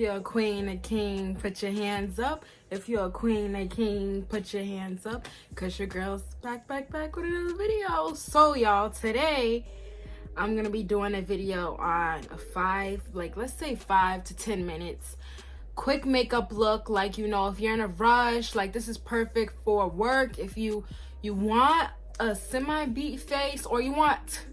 you're a queen, a king, put your hands up. If you're a queen, a king, put your hands up. Cause your girl's back with another video. So y'all, today I'm gonna be doing a video on a let's say 5 to 10 minutes quick makeup look. Like, you know, if you're in a rush, like this is perfect for work. If you want a semi-beat face, or you want,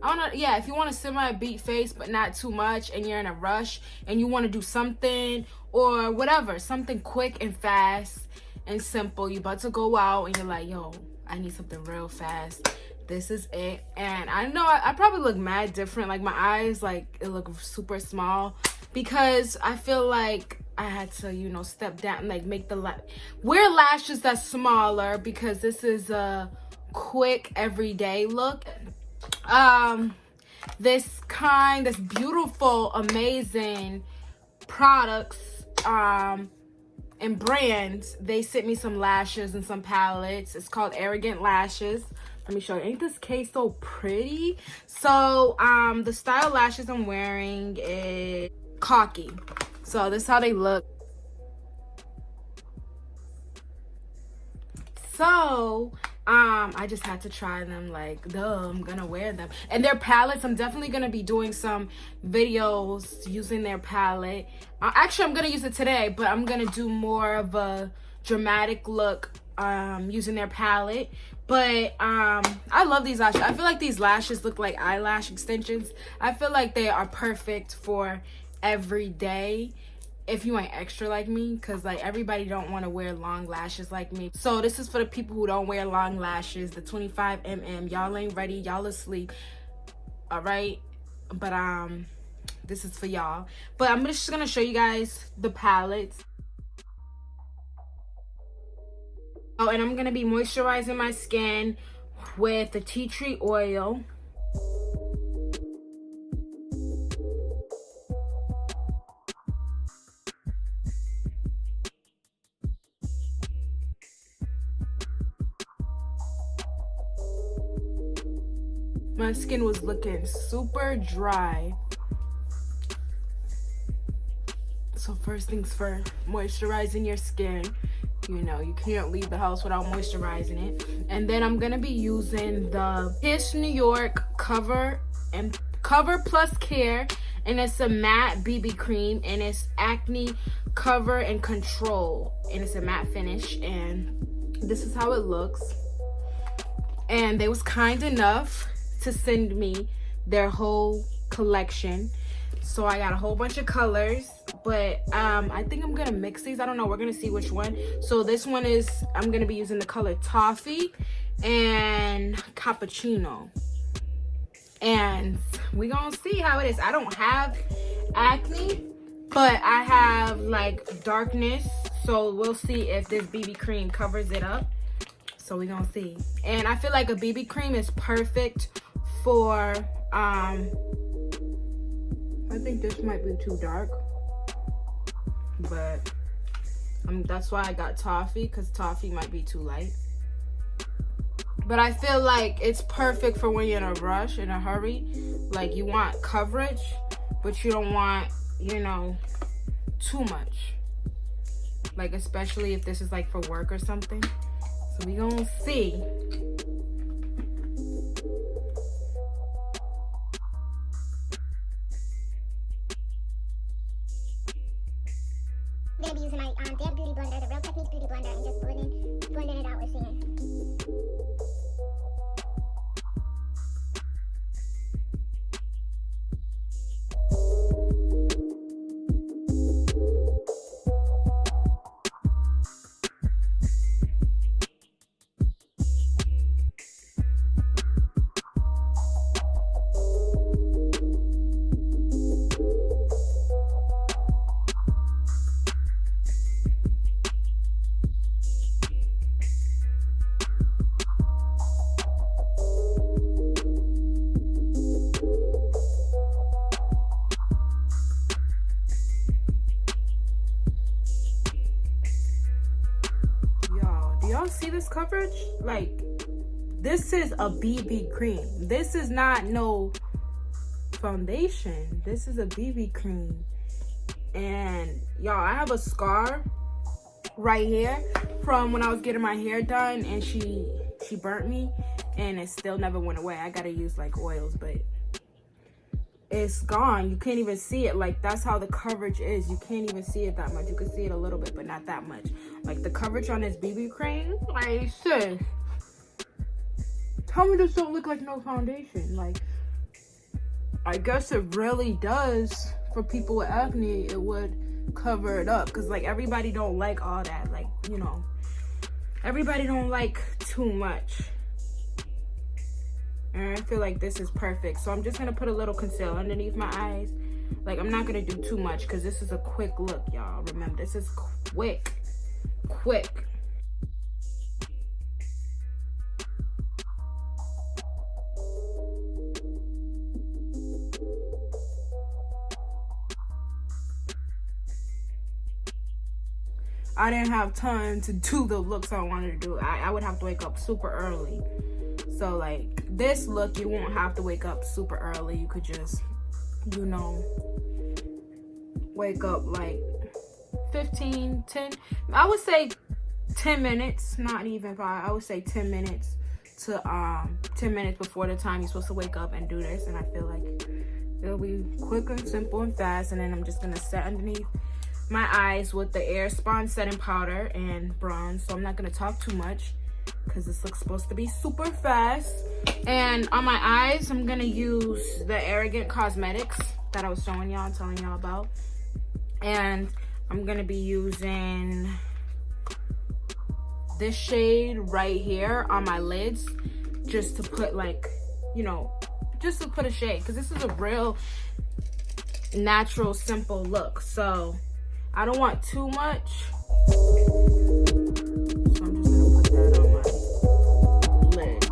if you want a semi-beat face but not too much, and you're in a rush and you want to do something or whatever, something quick and fast and simple, you about to go out and you're like, yo, I need something real fast, this is it. And I know I probably look mad different, like my eyes, like it look super small, because I feel like I had to, you know, step down, like make the wear lashes that's smaller, because this is a quick everyday look. This beautiful, amazing products and brands, they sent me some lashes and some palettes. It's called Arrogant Lashes. Let me show you. Ain't this case so pretty? So the style lashes I'm wearing is Cocky. So this is how they look. So I just had to try them, like, duh, I'm gonna wear them. And their palettes, I'm definitely gonna be doing some videos using their palette. Actually, I'm gonna use it today, but I'm gonna do more of a dramatic look using their palette. But I love these lashes. I feel like these lashes look like eyelash extensions. I feel like they are perfect for every day if you ain't extra like me, because like everybody don't want to wear long lashes like me. So this is for the people who don't wear long lashes, the 25mm. Y'all ain't ready, y'all asleep, all right? But this is for y'all. But I'm just gonna show you guys the palettes. Oh, and I'm gonna be moisturizing my skin with the tea tree oil. My skin was looking super dry. So first things first, moisturizing your skin. You know, you can't leave the house without moisturizing it. And then I'm gonna be using the Kiss New York Cover Plus Care, and it's a matte BB cream, and it's acne cover and control, and it's a matte finish, and this is how it looks. And they was kind enough to send me their whole collection, so I got a whole bunch of colors. But I think I'm gonna mix these. I don't know, we're gonna see which one. So this one is, I'm gonna be using the color Toffee and Cappuccino, and we gonna see how it is. I don't have acne, but I have like darkness, so we'll see if this BB cream covers it up. So we gonna see. And I feel like a BB cream is perfect for I think this might be too dark, but that's why I got Toffee, because Toffee might be too light. But I feel like it's perfect for when you're in a rush, in a hurry, like you want coverage but you don't want, you know, too much, like especially if this is like for work or something. So we gonna see. I'm going to be using my Dab Beauty Blender, the Real Techniques Beauty Blender, and just blending it out with sand. Y'all see this coverage? Like, this is a BB cream. This is not no foundation. This is a BB cream. And y'all, I have a scar right here from when I was getting my hair done, and she burnt me, and it still never went away. I gotta use like oils, but it's gone. You can't even see it. Like, that's how the coverage is. You can't even see it that much. You can see it a little bit, but not that much. Like, the coverage on this BB cream, like, sis, tell me this don't look like no foundation. Like, I guess it really does. For people with acne, it would cover it up, because like everybody don't like all that, like, you know, everybody don't like too much. And I feel like this is perfect. So I'm just gonna put a little concealer underneath my eyes. Like, I'm not gonna do too much because this is a quick look, y'all. Remember, this is quick. I didn't have time to do the looks I wanted to do. I would have to wake up super early. So like this look, you won't have to wake up super early. You could just, you know, wake up like 10, I would say 10 minutes, not even 5. I would say 10 minutes to 10 minutes before the time you're supposed to wake up and do this. And I feel like it'll be quick and simple and fast. And then I'm just gonna set underneath my eyes with the Airspun setting powder and bronze. So I'm not gonna talk too much because this looks supposed to be super fast. And on my eyes, I'm gonna use the Arrogant Cosmetics that I was showing y'all, telling y'all about. And I'm gonna be using this shade right here on my lids, just to put like, you know, just to put a shade, because this is a real natural, simple look. So I don't want too much. So I'm just gonna put that on my lids.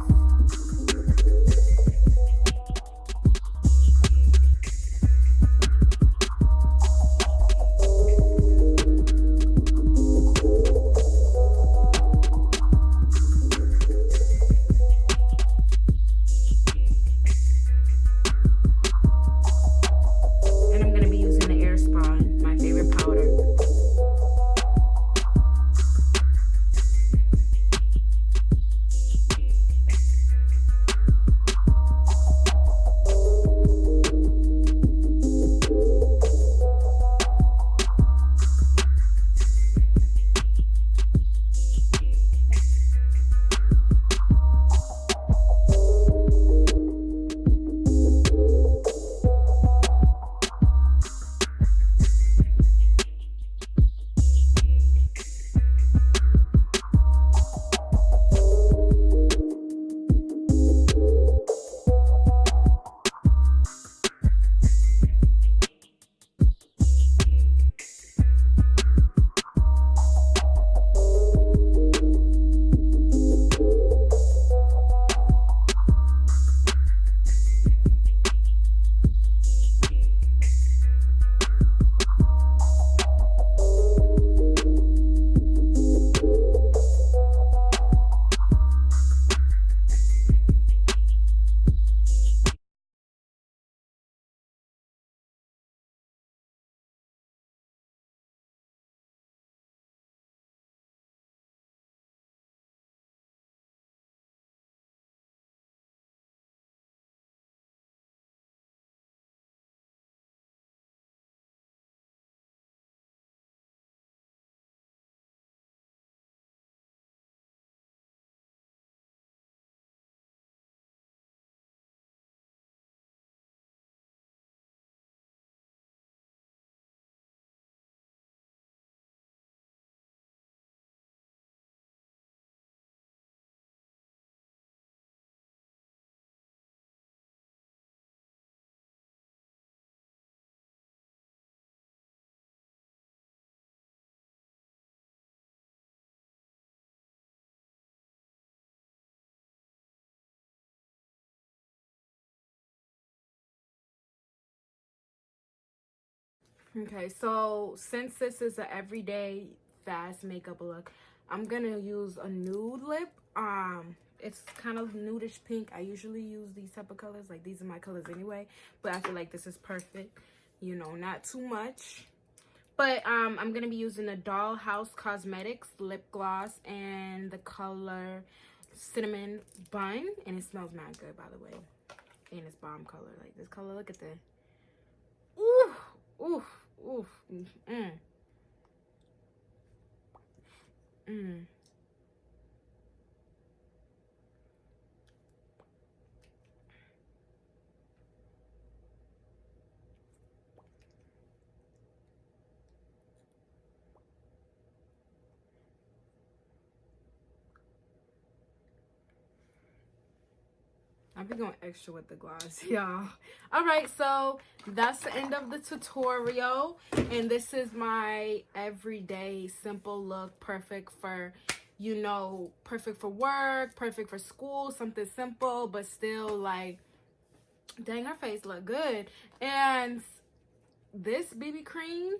And I'm gonna be using the Airspun, my favorite powder. Okay, so since this is an everyday fast makeup look, I'm gonna use a nude lip. It's kind of nudish pink. I usually use these type of colors, like these are my colors anyway, but I feel like this is perfect. You know, not too much. But I'm gonna be using the Dollhouse Cosmetics lip gloss and the color Cinnamon Bun, and it smells mad good, by the way. And it's bomb color. Like this color, look at that. Ooh, ooh, ooh. I'll be going extra with the gloss, y'all. All right, so that's the end of the tutorial. And this is my everyday simple look, perfect for, you know, perfect for work, perfect for school, something simple, but still like, dang, her face look good. And this BB cream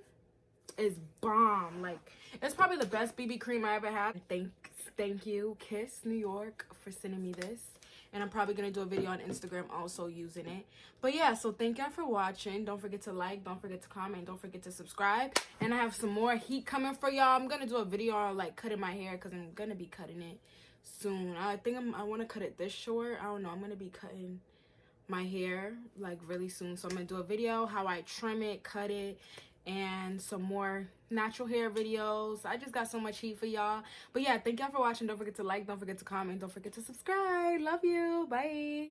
is bomb. Like, it's probably the best BB cream I ever had. Thank you, Kiss New York, for sending me this. And I'm probably gonna do a video on Instagram also using it. But yeah, so thank y'all for watching. Don't forget to like, don't forget to comment, don't forget to subscribe. And I have some more heat coming for y'all. I'm gonna do a video on like cutting my hair because I'm gonna be cutting it soon. I think I want to cut it this short. I don't know. I'm gonna be cutting my hair like really soon, so I'm gonna do a video how I trim it, cut it, and some more natural hair videos. I just got so much heat for y'all. But yeah, thank y'all for watching. Don't forget to like, don't forget to comment, don't forget to subscribe. Love you. Bye.